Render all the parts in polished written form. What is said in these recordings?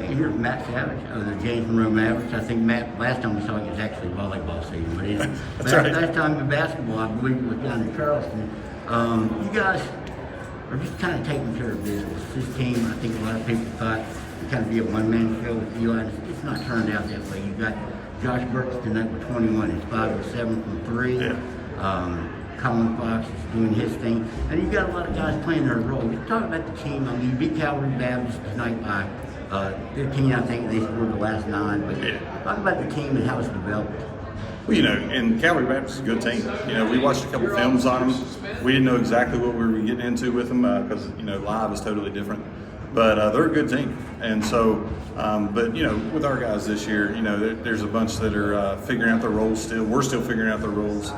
And here's Matt Sauvage of the James Monroe Mavericks. I think Matt, last time we saw him was actually volleyball season, but That's right. last time in basketball, I believe it was down in Charleston. You guys are just kind of taking care of business. This team, I think a lot of people thought it kind of be a one-man show with Eli. It's not turned out that way. You've got Josh Burks tonight with 21. He's 5 of 7 from 3. Yeah. Colin Fox is doing his thing, and you've got a lot of guys playing their role. You talk about the team. I mean, you beat Calvary Baptist tonight by 15. I think they scored the last 9. But talk about the team and how it's developed. Well, and Calvary Baptist is a good team. We watched a couple films on them. We didn't know exactly what we were getting into with them because, live is totally different. But they're a good team. And so, with our guys this year, there's a bunch that are figuring out their roles still. We're still figuring out their roles.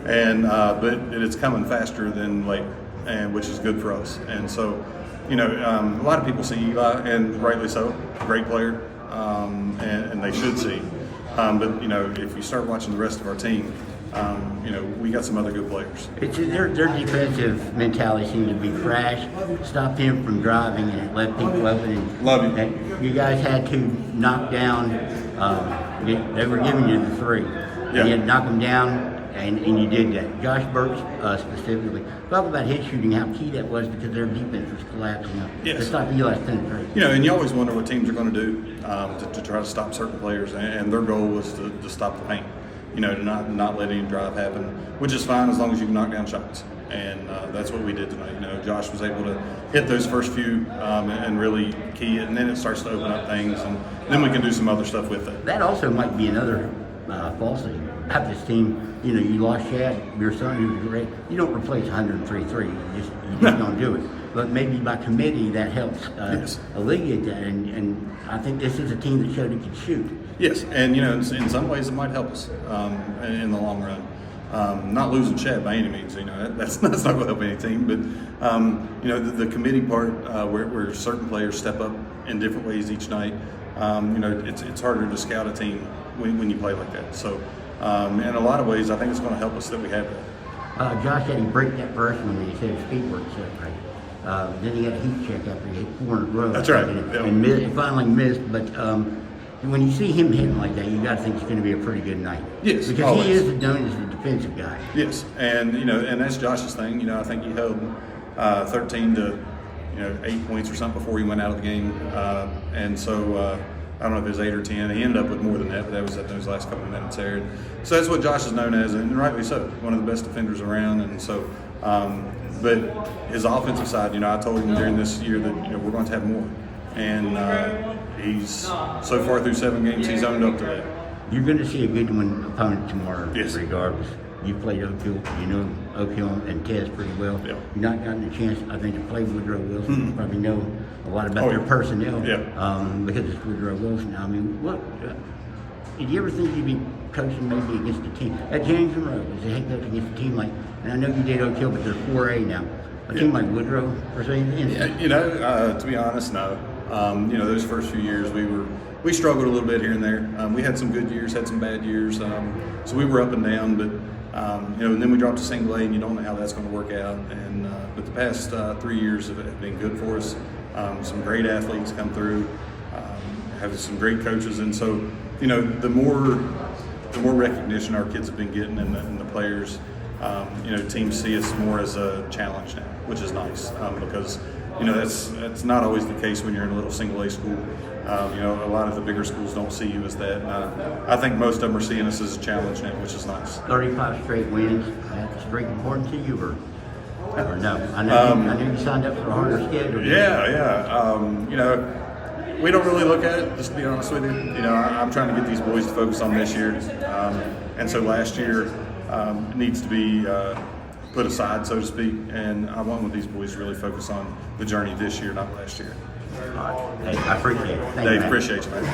And but it's coming faster than late, and which is good for us. And so, a lot of people see Eli, and rightly so, great player, and they should see. But if you start watching the rest of our team, we got some other good players. It's their defensive mentality seems to be crash, stop him from driving, and it let people open. Love you. And you guys had to knock down. They were giving you the 3. Yeah. You had to knock them down. And you did that. Josh Burks specifically. Talk about his shooting, how key that was because their defense was collapsing up. Yes. To stop Eli's penetrate. And you always wonder what teams are going to do to try to stop certain players, and their goal was to stop the paint. To not let any drive happen, which is fine as long as you can knock down shots. And that's what we did tonight. Josh was able to hit those first few and really key it, and then it starts to open up things, and then we can do some other stuff with it. That also might be another falsity about this team. You lost Shad, your son, who was great. You don't replace 103-3. You just don't do it. But maybe by committee that helps alleviate that. And I think this is a team that showed it could shoot. Yes, and in some ways it might help us in the long run. Not losing Shad by any means. That's not going to help any team. But the committee part where certain players step up in different ways each night. It's harder to scout a team when you play like that. So, in a lot of ways, I think it's going to help us that we have that. Josh had him break that first one when he said his feet weren't set right. Then he had a heat check after he hit 4 in a row. That's right. And finally missed. But when you see him hitting like that, you got to think it's going to be a pretty good night. Yes, because always. he is known as the defensive guy. Yes, and and that's Josh's thing. I think he held 13 to 8 points or something before he went out of the game, and so. I don't know if it was 8 or 10. He ended up with more than that, but that was at those last couple of minutes there. So that's what Josh is known as, and rightly so. One of the best defenders around, and so. But his offensive side, I told him during this year that we're going to have more, and he's so far through 7 games, he's owned up to that. You're going to see a good one opponent tomorrow, yes. Regardless. You played Oak Hill, Oak Hill and Tez pretty well. Yeah. You've not gotten a chance, I think, to play Woodrow Wilson. Mm-hmm. You probably know a lot about their personnel because it's Woodrow Wilson. I mean, did you ever think you'd be coaching maybe against a team? At James Monroe, as a head coach against a team like, and I know you did Oak Hill, but there's 4A now. A team like Woodrow or something? To be honest, no. Those first few years we struggled a little bit here and there. We had some good years, had some bad years. So we were up and down, but and then we dropped to single A, and you don't know how that's going to work out. And but the past 3 years have been good for us. Some great athletes come through, have some great coaches, and so the more recognition our kids have been getting, and the players, teams see us more as a challenge now, which is nice because that's not always the case when you're in a little single A school. A lot of the bigger schools don't see you as that. I think most of them are seeing us as a challenge now, which is nice. 35 straight wins. That's streak important to you, or no? I know you signed up for a harder schedule. Yeah. We don't really look at it, just to be honest with you. I'm trying to get these boys to focus on this year, and so last year needs to be put aside, so to speak. And I want these boys to really focus on the journey this year, not last year. All right. Hey, I appreciate it. Thank you, Dave, man. appreciate you, man.